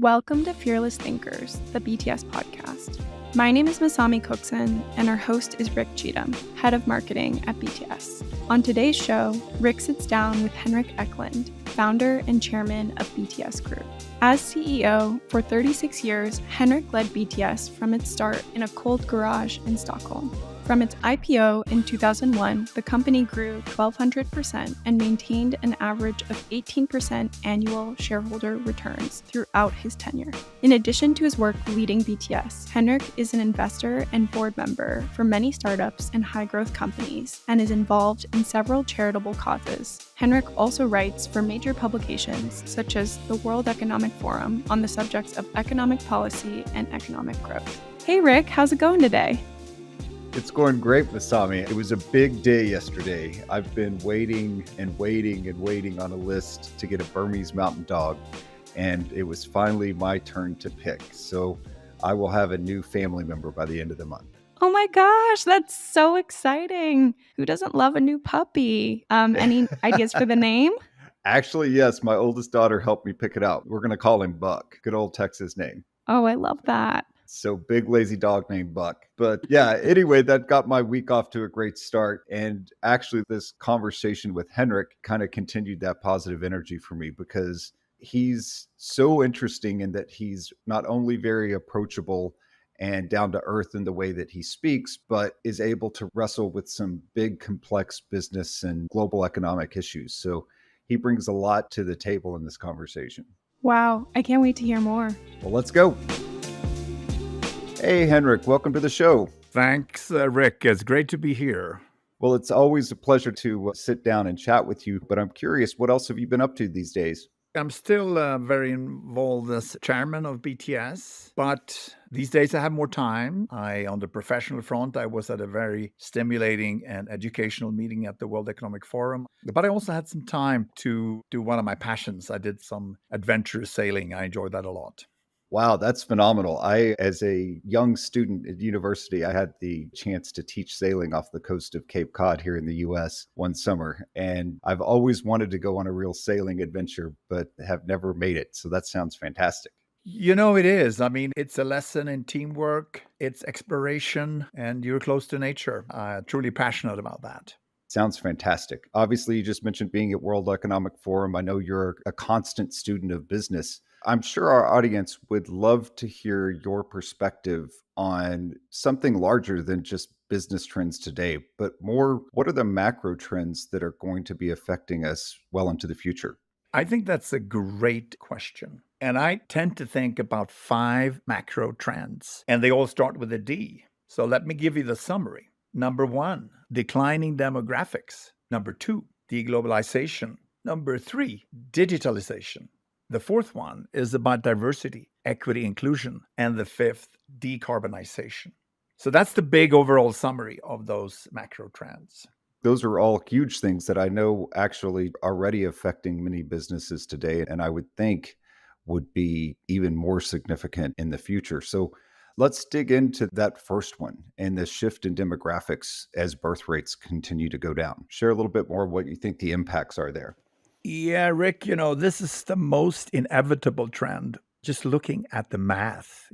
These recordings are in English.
Welcome to Fearless Thinkers, the BTS podcast. My name is Masami Cookson, and our host is Rick Cheatham, head of marketing at BTS. On today's show, Rick sits down with Henrik Ekelund, founder and chairman of BTS Group. As CEO for 36 years, Henrik led BTS from its start in a cold garage in Stockholm. From its IPO in 2001, the company grew 1,200% and maintained an average of 18% annual shareholder returns throughout his tenure. In addition to his work leading BTS, Henrik is an investor and board member for many startups and high-growth companies and is involved in several charitable causes. Henrik also writes for major publications such as the World Economic Forum on the subjects of economic policy and economic growth. Hey Rick, how's it going today? It's going great, Masami. It was a big day yesterday. I've been waiting on a list to get a Burmese mountain dog, and it was finally my turn to pick. So I will have a new family member by the end of the month. Oh my gosh, that's so exciting. Who doesn't love a new puppy? Any ideas for the name? Actually, yes, my oldest daughter helped me pick it out. We're going to call him Buck. Good old Texas name. Oh, I love that. So big, lazy dog named Buck. But yeah, anyway, that got my week off to a great start. And actually, this conversation with Henrik kind of continued that positive energy for me because he's so interesting in that he's not only very approachable and down to earth in the way that he speaks, but is able to wrestle with some big, complex business and global economic issues. So he brings a lot to the table in this conversation. Wow, I can't wait to hear more. Well, let's go. Hey, Henrik, welcome to the show. Thanks, Rick. It's great to be here. Well, it's always a pleasure to sit down and chat with you, but I'm curious, what else have you been up to these days? I'm still very involved as chairman of BTS, but these days I have more time. On the professional front, I was at a very stimulating and educational meeting at the World Economic Forum, but I also had some time to do one of my passions. I did some adventure sailing. I enjoyed that a lot. Wow, that's phenomenal. As a young student at university, I had the chance to teach sailing off the coast of Cape Cod here in the US one summer. And I've always wanted to go on a real sailing adventure, but have never made it. So that sounds fantastic. You know, it is. I mean, it's a lesson in teamwork, it's exploration, and you're close to nature. I'm truly passionate about that. Sounds fantastic. Obviously, you just mentioned being at World Economic Forum. I know you're a constant student of business. I'm sure our audience would love to hear your perspective on something larger than just business trends today, but more, what are the macro trends that are going to be affecting us well into the future? I think that's a great question. And I tend to think about 5 macro trends, and they all start with a D. So let me give you the summary. Number 1, declining demographics. Number 2, deglobalization. Number 3, digitalization. The 4th one is about diversity, equity, inclusion. And the 5th, decarbonization. So that's the big overall summary of those macro trends. Those are all huge things that I know actually already affecting many businesses today, and I would think would be even more significant in the future. So let's dig into that first one and the shift in demographics as birth rates continue to go down. Share a little bit more of what you think the impacts are there. Yeah, Rick, this is the most inevitable trend. Just looking at the math,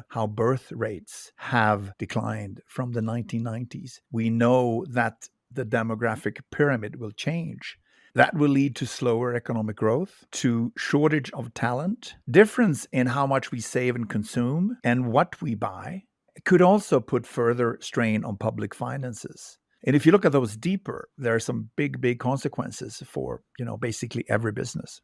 how birth rates have declined from the 1990s. We know that the demographic pyramid will change. That will lead to slower economic growth, to shortage of talent, difference in how much we save and consume, and what we buy. It could also put further strain on public finances. And if you look at those deeper, there are some big consequences for, basically every business.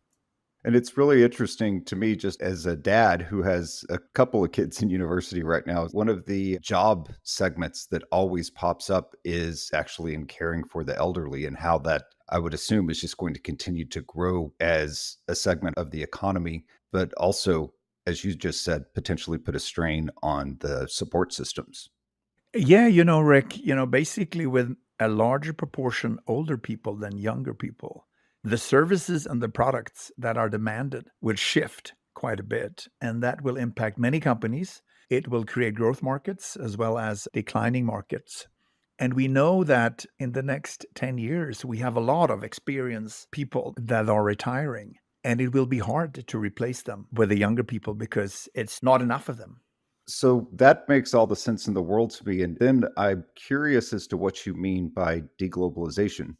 And it's really interesting to me, just as a dad who has a couple of kids in university right now, one of the job segments that always pops up is actually in caring for the elderly, and how that, I would assume, is just going to continue to grow as a segment of the economy, but also, as you just said, potentially put a strain on the support systems. Yeah, Rick, basically with a larger proportion older people than younger people, the services and the products that are demanded will shift quite a bit, and that will impact many companies. It will create growth markets as well as declining markets. And we know that in the next 10 years, we have a lot of experienced people that are retiring. And it will be hard to replace them with the younger people because it's not enough of them. So that makes all the sense in the world to me. And then I'm curious as to what you mean by deglobalization.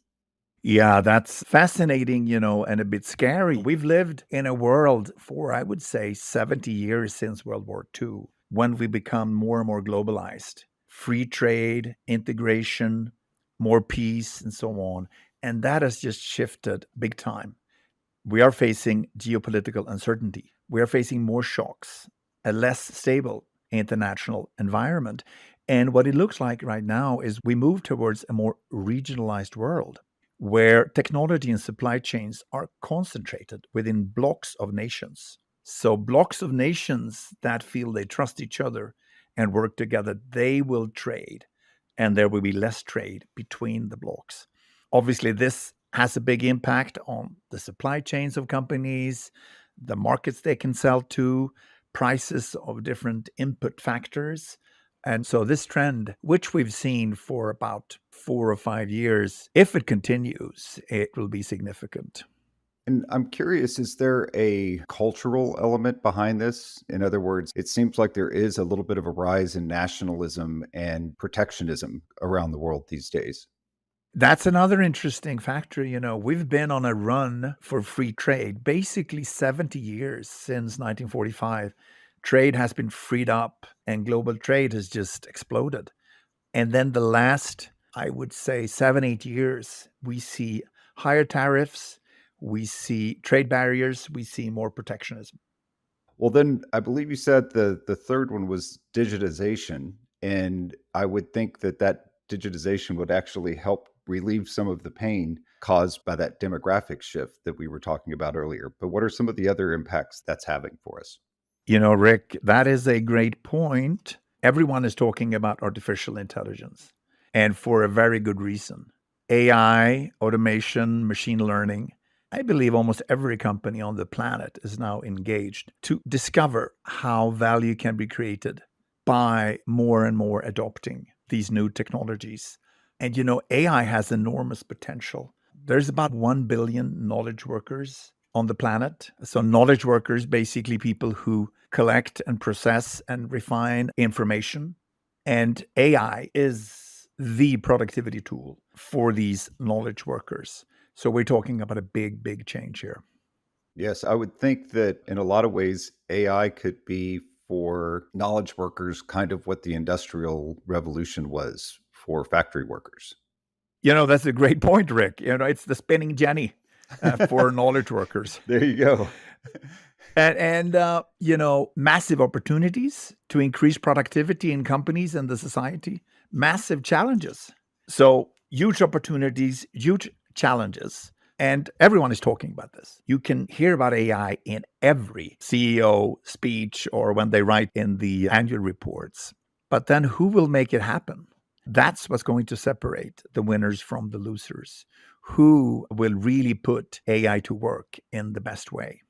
Yeah, that's fascinating, and a bit scary. We've lived in a world for, I would say, 70 years since World War II, when we become more and more globalized. Free trade, integration, more peace, and so on. And that has just shifted big time. We are facing geopolitical uncertainty. We are facing more shocks, a less stable international environment. And what it looks like right now is we move towards a more regionalized world where technology and supply chains are concentrated within blocks of nations. So, blocks of nations that feel they trust each other and work together, they will trade, and there will be less trade between the blocks. Obviously, this has a big impact on the supply chains of companies, the markets they can sell to, prices of different input factors. And so, this trend, which we've seen for about 4 or 5 years, if it continues, it will be significant. And I'm curious, is there a cultural element behind this? In other words, it seems like there is a little bit of a rise in nationalism and protectionism around the world these days. That's another interesting factor. We've been on a run for free trade, basically 70 years since 1945. Trade has been freed up and global trade has just exploded. And then the last, I would say, 7, 8 years, we see higher tariffs, we see trade barriers, we see more protectionism. Well, then I believe you said the third one was digitization, and I would think that that digitization would actually help relieve some of the pain caused by that demographic shift that we were talking about earlier. But what are some of the other impacts that's having for us? Rick, that is a great point. Everyone is talking about artificial intelligence, and for a very good reason. AI, automation, machine learning. I believe almost every company on the planet is now engaged to discover how value can be created by more and more adopting these new technologies. And AI has enormous potential. There's about 1 billion knowledge workers on the planet. So, knowledge workers, basically people who collect and process and refine information. And AI is the productivity tool for these knowledge workers. So, we're talking about a big, big change here. Yes, I would think that in a lot of ways, AI could be for knowledge workers kind of what the Industrial Revolution was for factory workers. That's a great point, Rick. It's the spinning jenny for knowledge workers. There you go. And massive opportunities to increase productivity in companies and the society, massive challenges. So huge opportunities, huge challenges. And everyone is talking about this. You can hear about AI in every CEO speech or when they write in the annual reports. But then who will make it happen? That's what's going to separate the winners from the losers. Who will really put AI to work in the best way?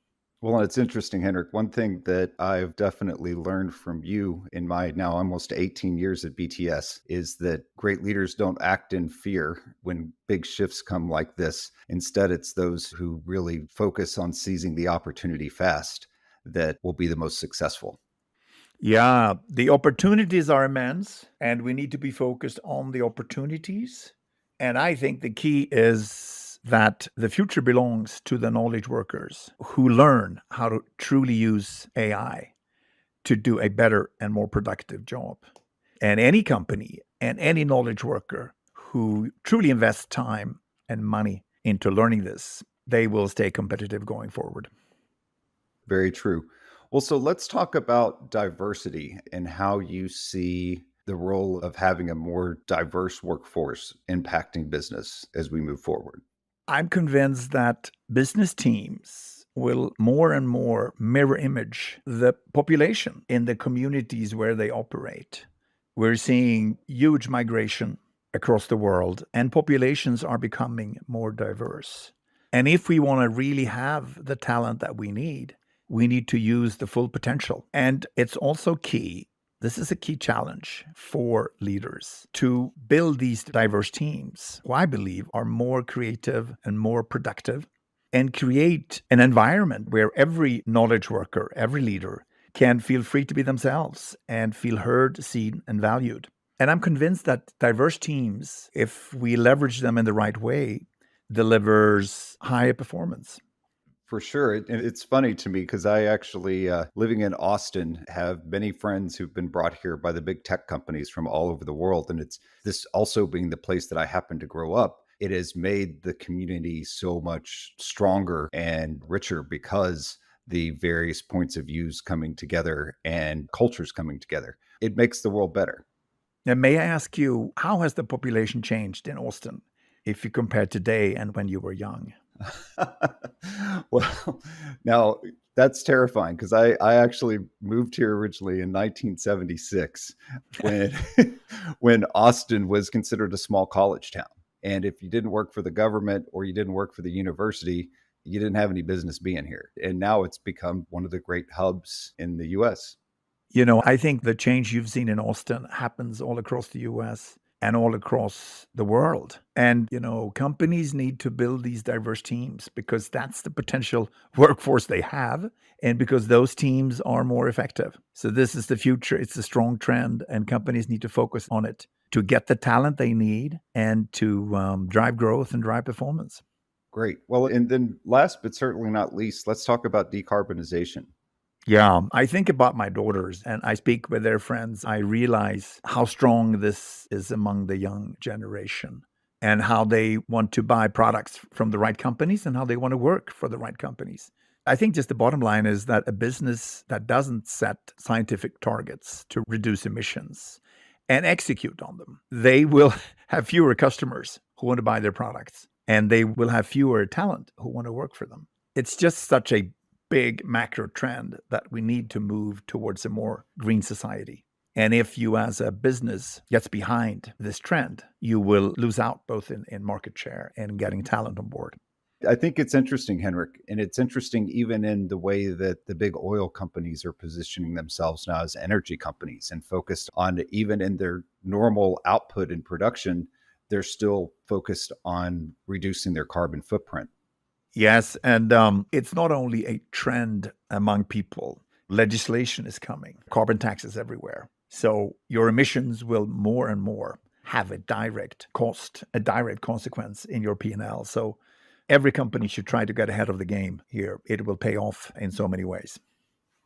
Well, it's interesting, Henrik. One thing that I've definitely learned from you in my now almost 18 years at BTS is that great leaders don't act in fear when big shifts come like this. Instead, it's those who really focus on seizing the opportunity fast that will be the most successful. Yeah, the opportunities are immense, and we need to be focused on the opportunities. And I think the key is that the future belongs to the knowledge workers who learn how to truly use AI to do a better and more productive job. And any company and any knowledge worker who truly invests time and money into learning this, they will stay competitive going forward. Very true. Well, so let's talk about diversity and how you see the role of having a more diverse workforce impacting business as we move forward. I'm convinced that business teams will more and more mirror image the population in the communities where they operate. We're seeing huge migration across the world, and populations are becoming more diverse. And if we want to really have the talent that we need to use the full potential. And it's also key. This is a key challenge for leaders to build these diverse teams, who I believe are more creative and more productive. and create an environment where every knowledge worker, every leader can feel free to be themselves and feel heard, seen, and valued. And I'm convinced that diverse teams, if we leverage them in the right way, delivers higher performance. For sure. And it's funny to me because I actually, living in Austin, have many friends who've been brought here by the big tech companies from all over the world. And it's this also being the place that I happen to grow up. It has made the community so much stronger and richer because the various points of views coming together and cultures coming together. It makes the world better. And may I ask you, how has the population changed in Austin if you compare today and when you were young? Well, now that's terrifying because I actually moved here originally in 1976 when when Austin was considered a small college town. And if you didn't work for the government or you didn't work for the university, you didn't have any business being here. And now it's become one of the great hubs in the US. I think the change you've seen in Austin happens all across the US and all across the world. And, companies need to build these diverse teams because that's the potential workforce they have and because those teams are more effective. So this is the future. It's a strong trend and companies need to focus on it to get the talent they need and to drive growth and drive performance. Great. Well, and then last but certainly not least, let's talk about decarbonization. Yeah, I think about my daughters and I speak with their friends. I realize how strong this is among the young generation and how they want to buy products from the right companies and how they want to work for the right companies. I think just the bottom line is that a business that doesn't set scientific targets to reduce emissions and execute on them, they will have fewer customers who want to buy their products and they will have fewer talent who want to work for them. It's just such a big macro trend that we need to move towards a more green society. And if you as a business gets behind this trend, you will lose out both in market share and getting talent on board. I think it's interesting, Henrik, and it's interesting even in the way that the big oil companies are positioning themselves now as energy companies and focused on even in their normal output and production, they're still focused on reducing their carbon footprint. Yes, and it's not only a trend among people. Legislation is coming, carbon taxes everywhere. So your emissions will more and more have a direct cost, a direct consequence in your P&L. So every company should try to get ahead of the game here. It will pay off in so many ways.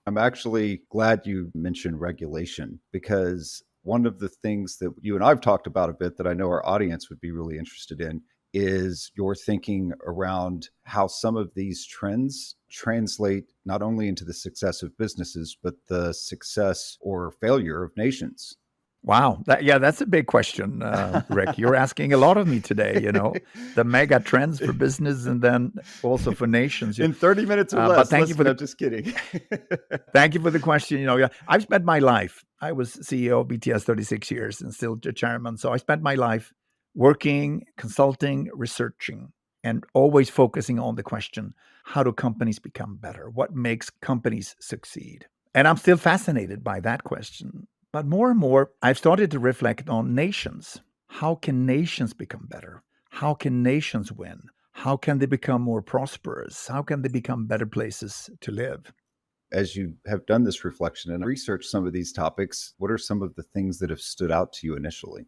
I'm actually glad you mentioned regulation because one of the things that you and I've talked about a bit that I know our audience would be really interested in is your thinking around how some of these trends translate not only into the success of businesses, but the success or failure of nations. Wow. That's a big question, Rick. You're asking a lot of me today, the mega trends for business and then also for nations. In 30 minutes or less. But thank you for just kidding. Thank you for the question. I've spent my life, I was CEO of BTS 36 years and still the chairman. So I spent my life working, consulting, researching, and always focusing on the question, how do companies become better? What makes companies succeed? And I'm still fascinated by that question. But more and more, I've started to reflect on nations. How can nations become better? How can nations win? How can they become more prosperous? How can they become better places to live? As you have done this reflection and researched some of these topics, what are some of the things that have stood out to you initially?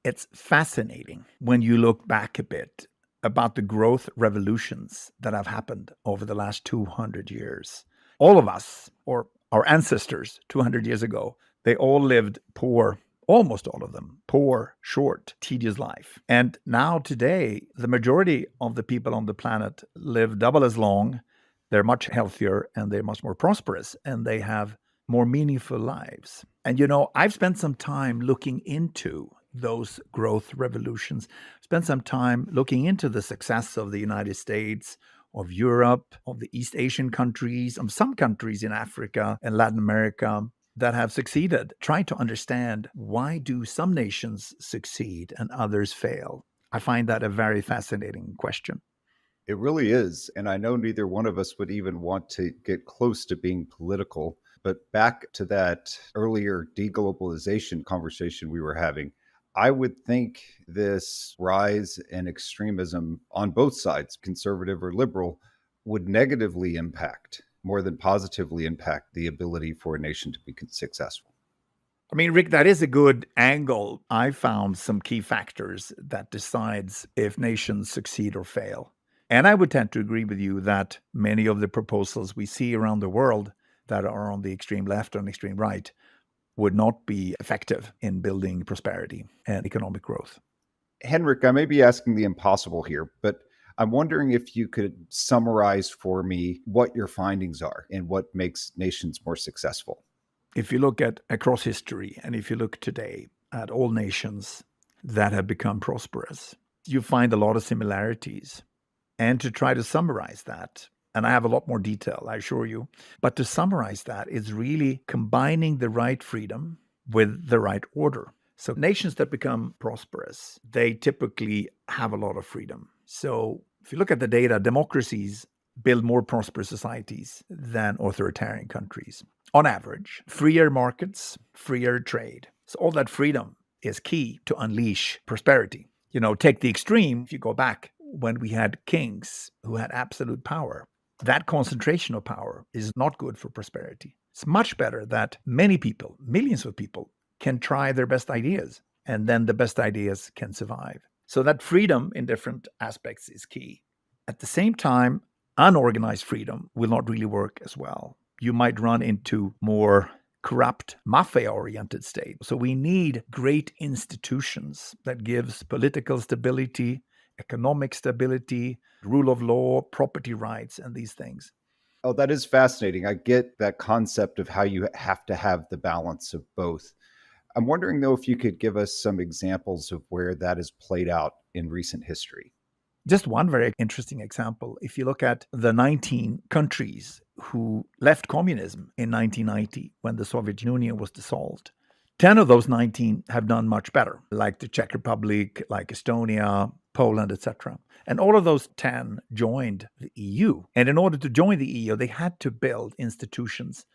It's fascinating when you look back a bit about the growth revolutions that have happened over the last 200 years. All of us, or our ancestors 200 years ago, they all lived poor, almost all of them, poor, short, tedious life. And now today, the majority of the people on the planet live double as long, they're much healthier, and they're much more prosperous, and they have more meaningful lives. And I've spent some time looking into those growth revolutions, spent some time looking into the success of the United States, of Europe, of the East Asian countries, of some countries in Africa and Latin America that have succeeded, trying to understand why do some nations succeed and others fail. I find that a very fascinating question. It really is. And I know neither one of us would even want to get close to being political. But back to that earlier deglobalization conversation we were having, I would think this rise in extremism on both sides, conservative or liberal, would negatively impact more than positively impact the ability for a nation to be successful? I mean, Rick, that is a good angle. I found some key factors that decides if nations succeed or fail. And I would tend to agree with you that many of the proposals we see around the world that are on the extreme left and extreme right would not be effective in building prosperity and economic growth. Henrik, I may be asking the impossible here, but I'm wondering if you could summarize for me what your findings are and what makes nations more successful. If you look at across history, and if you look today at all nations that have become prosperous, you find a lot of similarities. And to try to summarize that, and I have a lot more detail, I assure you, but to summarize that is really combining the right freedom with the right order. So nations that become prosperous, they typically have a lot of freedom. So if you look at the data, democracies build more prosperous societies than authoritarian countries. On average, freer markets, freer trade. So all that freedom is key to unleash prosperity. Take the extreme, if you go back when we had kings who had absolute power, that concentration of power is not good for prosperity. It's much better that many people, millions of people, can try their best ideas, and then the best ideas can survive. So that freedom in different aspects is key. At the same time, unorganized freedom will not really work as well. You might run into more corrupt, mafia-oriented state. So we need great institutions that gives political stability, economic stability, rule of law, property rights, and these things. Oh, that is fascinating. I get that concept of how you have to have the balance of both. I'm wondering, though, if you could give us some examples of where that has played out in recent history. Just one very interesting example. If you look at the 19 countries who left communism in 1990 when the Soviet Union was dissolved, 10 of those 19 have done much better, like the Czech Republic, like Estonia, Poland, etc. And all of those 10 joined the EU. And in order to join the EU, they had to build institutions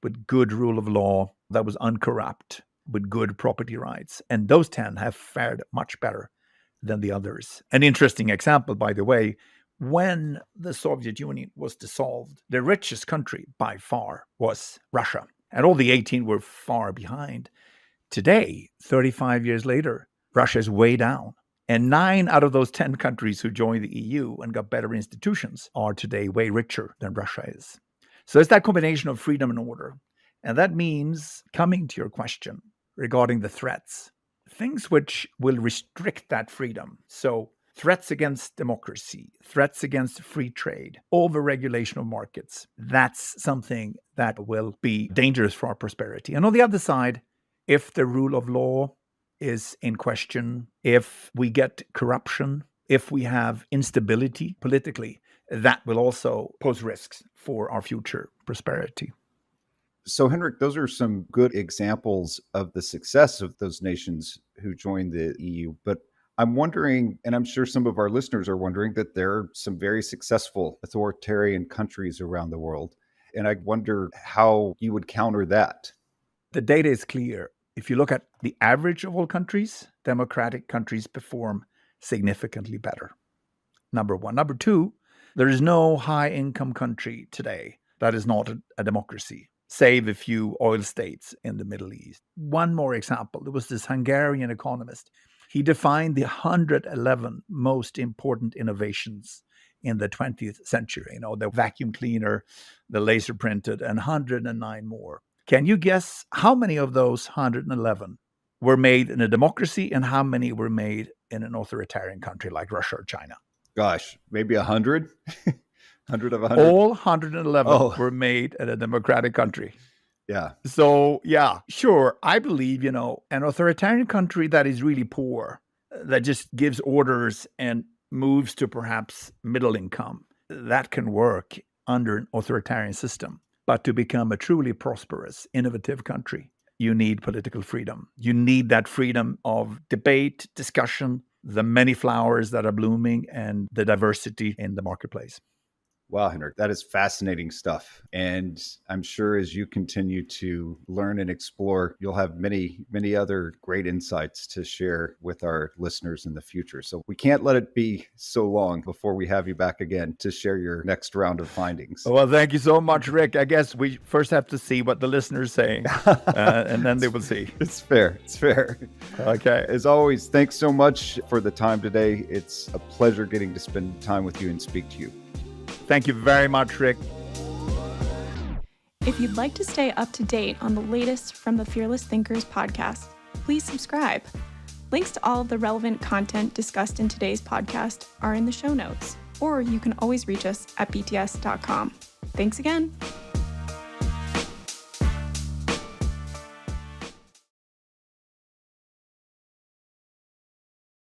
with good rule of law that was uncorrupt, with good property rights. And those 10 have fared much better than the others. An interesting example, by the way, when the Soviet Union was dissolved, the richest country by far was Russia. And all the 18 were far behind. Today, 35 years later, Russia is way down. And 9 out of those 10 countries who joined the EU and got better institutions are today way richer than Russia is. So it's that combination of freedom and order. And that means, coming to your question regarding the threats, things which will restrict that freedom. So threats against democracy, threats against free trade, over-regulation of markets. That's something that will be dangerous for our prosperity. And on the other side, if the rule of law is in question, if we get corruption, if we have instability politically, that will also pose risks for our future prosperity. So, Henrik, those are some good examples of the success of those nations who joined the EU. But I'm wondering, and I'm sure some of our listeners are wondering, that there are some very successful authoritarian countries around the world. And I wonder how you would counter that. The data is clear. If you look at the average of all countries, democratic countries perform significantly better. Number one. Number two, there is no high-income country today that is not a democracy, save a few oil states in the Middle East. One more example. There was this Hungarian economist. He defined the 111 most important innovations in the 20th century. The vacuum cleaner, the laser printed, and 109 more. Can you guess how many of those 111 were made in a democracy and how many were made in an authoritarian country like Russia or China? Gosh, maybe 100? 100 of 100? All 111 were made in a democratic country. Yeah. So, yeah, sure. I believe, an authoritarian country that is really poor, that just gives orders and moves to perhaps middle income, that can work under an authoritarian system. But to become a truly prosperous, innovative country, you need political freedom. You need that freedom of debate, discussion, the many flowers that are blooming, and the diversity in the marketplace. Wow, Henrik, that is fascinating stuff. And I'm sure as you continue to learn and explore, you'll have many, many other great insights to share with our listeners in the future. So we can't let it be so long before we have you back again to share your next round of findings. Well, thank you so much, Rick. I guess we first have to see what the listeners say, and then they will see. It's fair. It's fair. Okay. As always, thanks so much for the time today. It's a pleasure getting to spend time with you and speak to you. Thank you very much, Rick. If you'd like to stay up to date on the latest from the Fearless Thinkers podcast, please subscribe. Links to all of the relevant content discussed in today's podcast are in the show notes, or you can always reach us at bts.com. Thanks again.